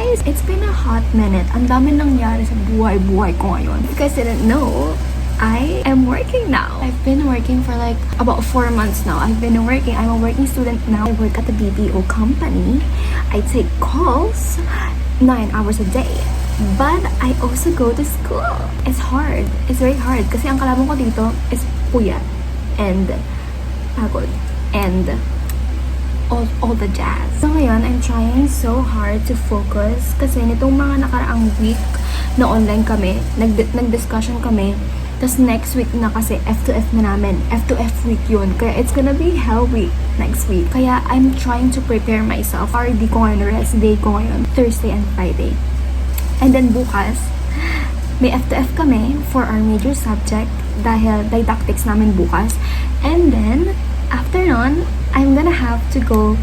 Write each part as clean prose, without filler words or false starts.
guys, it's been a hot minute. Ang dami nangyari sa buhay-buhay ko ngayon. If you guys didn't know, I am working now. I've been working for like about 4 months now. I'm a working student now. I work at a BPO company. I take calls 9 hours a day. But I also go to school. It's hard. It's very hard. Kasi ang kalaban ko dito is puyat and pagod and all the jazz. So ngayon, I'm trying so hard to focus kasi nitong mga nakaraang week na online kami, nag-discussion kami. Tapos next week na kasi F2F na namin. F2F week yun. Kaya it's gonna be hell week next week. Kaya I'm trying to prepare myself. RD ko ngayon, rest day ko ngayon, Thursday and Friday. And then bukas, may F2F kami for our major subject dahil didactics namin bukas. And then, after nun, I'm gonna have to go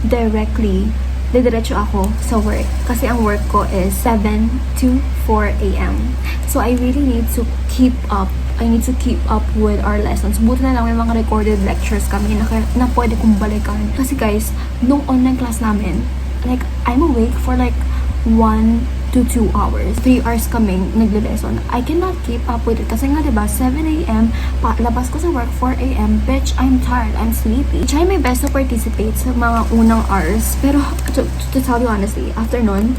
directly, didiretso ako sa work. Kasi ang work ko is 7 to 4 a.m. So, I really need to keep up. I need to keep up with our lessons. Buti na lang may mga recorded lectures kami na pwede kong balikan. Kasi guys, nung online class namin, like, I'm awake for like 1 to 2 hours. 3 hours kaming nagle-lesson. I cannot keep up with it. Kasi nga, diba, 7 a.m., labas ko sa work, 4 a.m., bitch, I'm tired, I'm sleepy. Try my best to participate sa mga unang hours. Pero, to tell you honestly, after nun,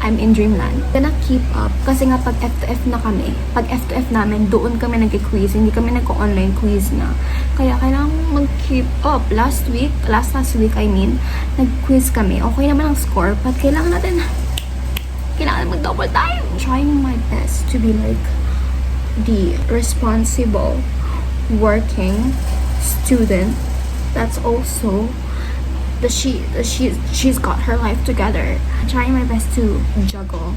I'm in dreamland. Gonna keep up. Kasi nga, pag F2F na kami, pag F2F namin, doon kami nag-quiz. Hindi kami nag-online quiz na. Kaya kailangan mag-keep up. Last week, I mean, nag-quiz kami. Okay naman ang score, but kailangan mag-double time. Trying my best to be like the responsible working student that's also she's got her life together. I'm trying my best to juggle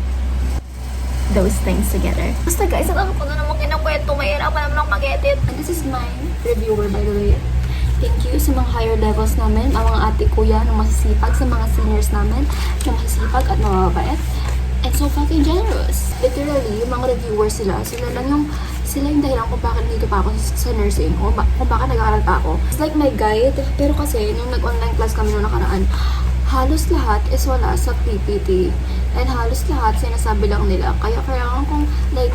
those things together. Basta guys, alam ko na naman kinakwento, mahirapan naman ako mag-edit. And this is my reviewer, by the way. Thank you sa mga higher levels namin, ang mga ate kuya na masisipag, sa mga seniors namin na masisipag at mababait. And so fucking generous. Literally, yung mga reviewers sila yung dahilan kung bakit dito pa ako sa nursing o kung bakit nag-aaral pa ako. It's like my guide. Pero kasi, nung nag-online class kami nung nakaraan, halos lahat is wala sa PPT. And halos lahat sinasabi lang nila. Kaya kailangan kong like,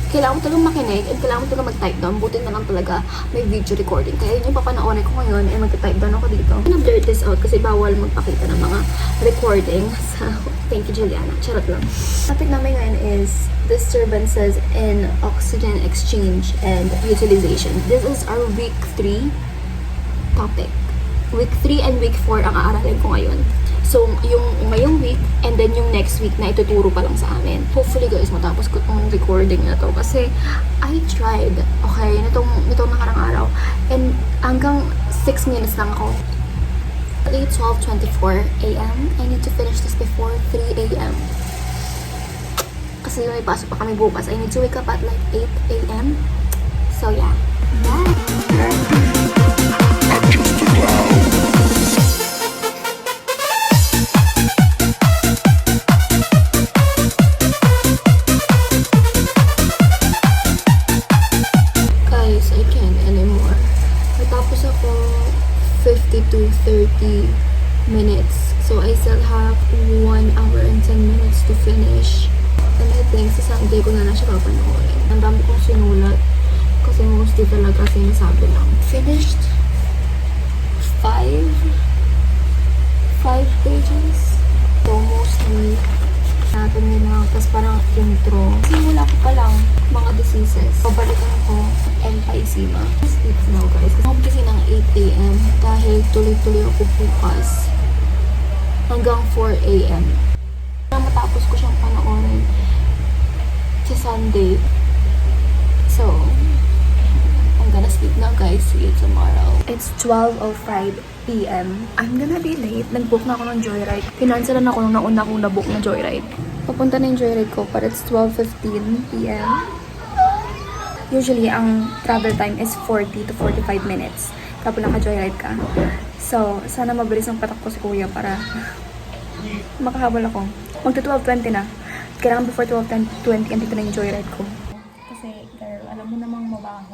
kailangan ko talagang makinig at kailangan ko talagang mag-type down. Buti na lang talaga may video recording. Kaya yun yung papanoorin ko ngayon ay mag-type down ako dito. I'm gonna blur this out kasi bawal magpakita ng mga recording. So, thank you, Juliana. Charot lang. Topic namin ngayon is disturbances in oxygen exchange and utilization. This is our week 3 topic. Week 3 and week 4 ang aaralin ko ngayon. So, yung ngayong week and then yung next week na ituturo pa lang sa amin. Hopefully guys, matapos ko itong recording na to kasi I tried, okay, nitong nakarang araw. And hanggang 6 minutes lang ako. At 12:24 a.m. I need to finish this before 3 a.m. Kasi may pasok pa kami bukas. I need to wake up at like 8 a.m. So yeah. Bye! I'm just a clown. I can't anymore. Matapos ako 50 to 30 minutes. So I still have 1 hour and 10 minutes to finish. And I think sa Sunday ko na siya papanoorin. Ang dami kong sinulat kasi mostly talaga sinasabi lang. Finished 5 pages. So mostly natin nila. Tapos parang intro. Simula ko pa lang mga diseases. Pabalikan ko emphysema. Sleep now guys. Kasi ng 8 a.m. dahil tuloy-tuloy ako bukas hanggang 4 a.m. Matapos ko siyang panoorin sa Sunday. So, I'm gonna sleep now guys. See you tomorrow. It's 12:05 p.m. I'm gonna be late. Nag-book na ako ng Joyride. Pinansalan ako nung nauna kong na-book na Joyride. Papunta na yung Joyride ko, but it's 12:15 p.m. Usually, ang travel time is 40 to 45 minutes kapag naka-Joyride ka. So, sana mabilis ang patak ko si kuya para makahabol ako. Magta-12:20 na. Kailangan before 12:20 andito na yung Joyride ko. Kasi, girl, alam mo namang mabaho.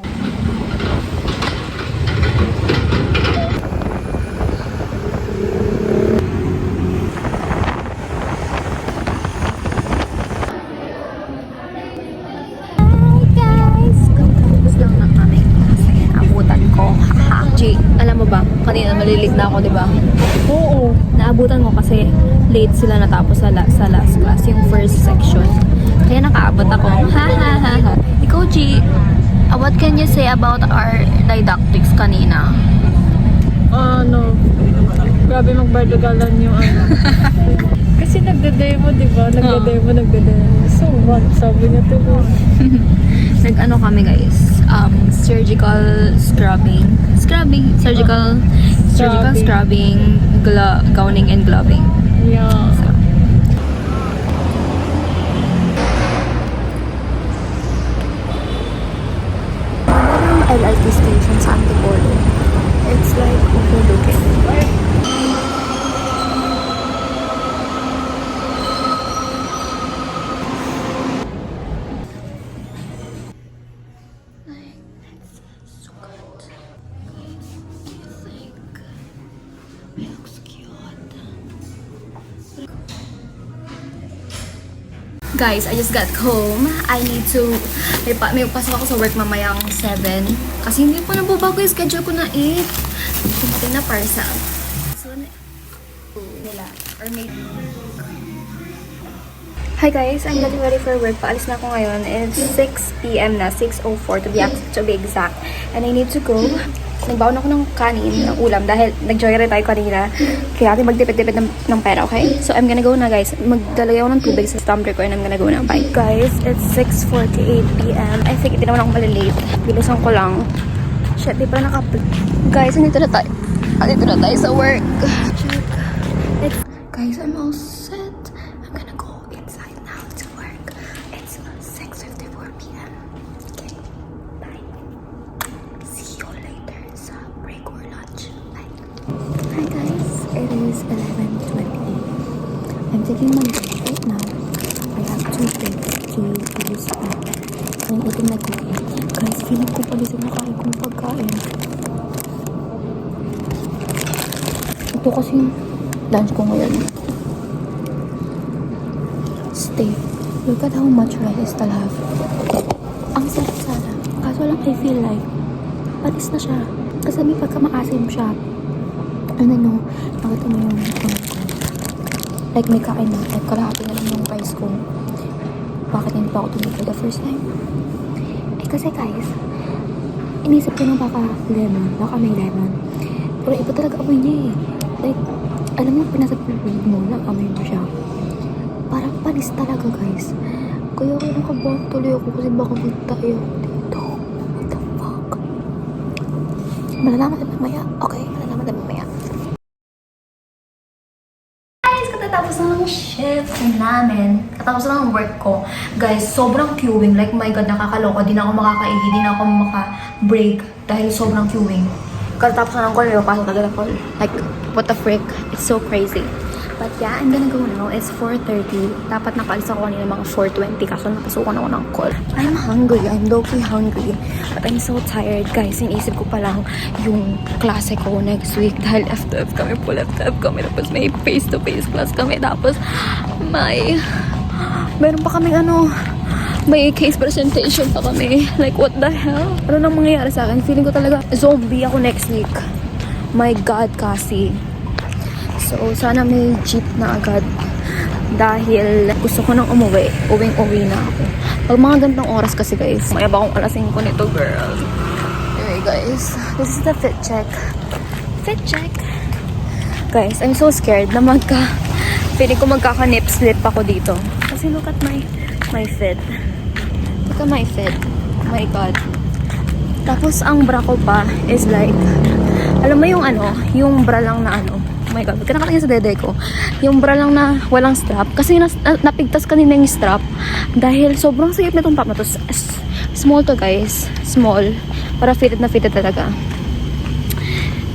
Inabutan ko kasi late sila natapos sa last class, yung first section. Kaya nakaabot ako. Ha ha ha ha. Ikaw, G, what can you say about our didactics kanina? Grabe magbardugalan yung Kasi nagde-demo, di ba? Nagde-demo. So what? Sabi niya to. Nag-ano kami guys, surgical scrubbing, surgical scrubbing, gowning and gloving. Yeah. So, LRT station sa Antipolo. It's like overlooking. Guys, I just got home. I need to... May pasok ako sa work mamayang 7. Kasi hindi pa nababago yung schedule ko na 8. Dumating na parcel. So, nila. Or maybe... Hi guys, I'm getting ready for work. Paalis na ako ngayon. It's 6 p.m. na, 6:04 to be exact. And I need to go. Nagbaon ako ng kanin, ng ulam, dahil nag-joyride tayo kanina. Kaya atin magtipid-tipid ng pera, okay? So I'm gonna go na guys. Magdalagay ako ng tubig sa tumbler ko and I'm gonna go na. Bye. Guys, it's 6:48 p.m. I think hindi naman ako malilate. Bilisan ko lang. Shit, di pa Guys, andito na tayo. Andito na tayo sa work. Check. Guys, I'm all set. I'm gonna go inside now to work. It's 6:54 p.m. Okay, bye. See you later sa break or lunch. Bye. Hi guys, it is 11:20. I'm taking my break right now. I have 2 breaks to use up. I'm eating my cookie. Guys, feeling ko pala sa nakain kong pagkain. Ito kasi yung lunch ko ngayon. Steak. Look at how much rice I still have. Ang sarap sana. Kaso lang I feel like patis na siya. Kasi may pagkamaasim siya. And then no, nakita mo yung ko. Like may kain na. Like kalahati na lang yung rice ko. Bakit hindi pa ako tumig for the first time? Eh kasi guys, inisip ko nung baka lemon. Baka may lemon. Pero iba talaga amoy niya eh. Like, alam mo, pinasa pulpulid mo lang, amoy mo siya. Parang panis talaga, guys. Kaya ako nakabuhat tuloy ako kasi baka magtayo ako dito. What the fuck? Malalaman na mamaya. Okay, malalaman na mamaya. Guys, katatapos na ng shift namin. Katapos na ng work ko. Guys, sobrang queuing. Like, my God, nakakaloka. Di na ako makakaihi. Di na ako maka-break. Dahil sobrang queuing. Katapos na ng call, may papasok agad ang call. Like, what the frick? It's so crazy. But yeah, I'm gonna go now. It's 4:30. Dapat nakaalis ako kanina mga 4:20 kaso napasukan ako ng call. I'm hungry. I'm low-key hungry. But I'm so tired, guys. Inisip ko pa lang yung klase ko next week dahil FTF kami, full FTF kami. Tapos may face-to-face class kami. Tapos meron pa kami may case presentation pa kami. Like, what the hell? Ano nang mangyayari sa akin? Feeling ko talaga zombie ako next week. My God, Cassie. So, sana may jeep na agad. Dahil gusto ko nang umuwi. Uwing-uwi na ako. Pag mga gantong oras kasi, guys. May ba akong alasing ko nito, girl. Anyway, guys. This is the fit check. Fit check. Guys, I'm so scared na feeling ko magkaka-nip slip ako dito. Kasi look at my fit. Look at my fit. Oh my God. Tapos, ang bra ko pa is like, alam mo yung yung bra lang na oh my God, ba't ka nakatingin sa dede ko? Yung bra lang na walang strap. Kasi napigtas kanina yung strap. Dahil sobrang sigip na itong top na to. Small to, guys. Small. Para fitted na fitted talaga.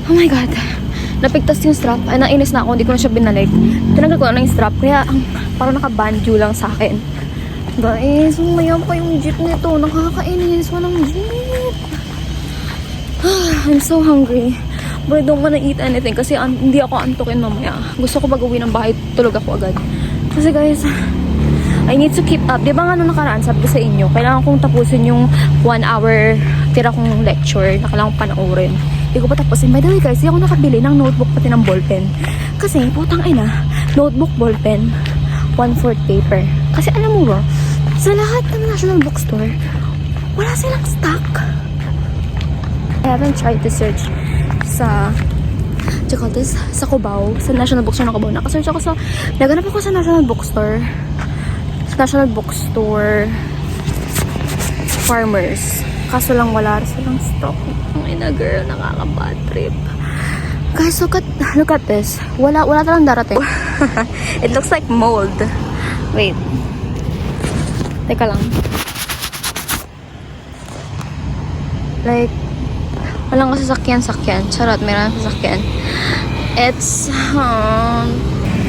Oh my God. Napigtas yung strap. Ay, nainis na ako. Hindi ko na siya binalik. Tinanggal ko na yung strap. Kaya parang naka-banjo lang sa akin. Guys, umaya pa yung jeep nito. Nakakainis. Walang jeep. I'm so hungry. But I don't wanna eat anything kasi hindi ako antukin mamaya. Gusto ko pag-uwi ng bahay, tulog ako agad. Kasi guys, I need to keep up. Di ba nga nung nakaraan, sabi ko sa inyo, kailangan kong tapusin yung 1 hour tira kong lecture na kailangan panoorin. Hindi ko pa tapusin. By the way guys, hindi ako nakabili ng notebook pati ng ballpen. Kasi, putang ina, notebook, ballpen, 1/4 paper. Kasi alam mo ba, sa lahat ng National Bookstore, wala silang stock. I haven't tried to search sa sa Cubao, sa National Bookstore ng Cubao. Nakasearch ako sa, naganap ako sa National Bookstore. Sa National Bookstore Farmers. Kaso lang wala silang stock. Ang ina girl, nakaka-bad trip. Guys, look at this. Wala talang darating. It looks like mold. Wait. Teka lang. Like, walang sasakyan. Charot, meron sasakyan. It's,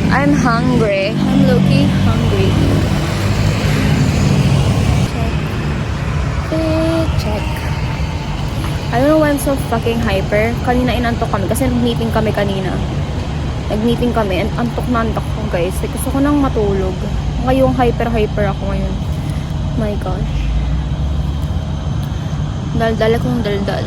I'm hungry. I'm low-key hungry. Check. I don't know why I'm so fucking hyper. Kanina inantok kami kasi nag-meeting kami kanina. Nag-meeting kami and antok na antok ko guys. Like, gusto ko nang matulog. Ngayong hyper ako ngayon. My gosh. Daldal akong daldal.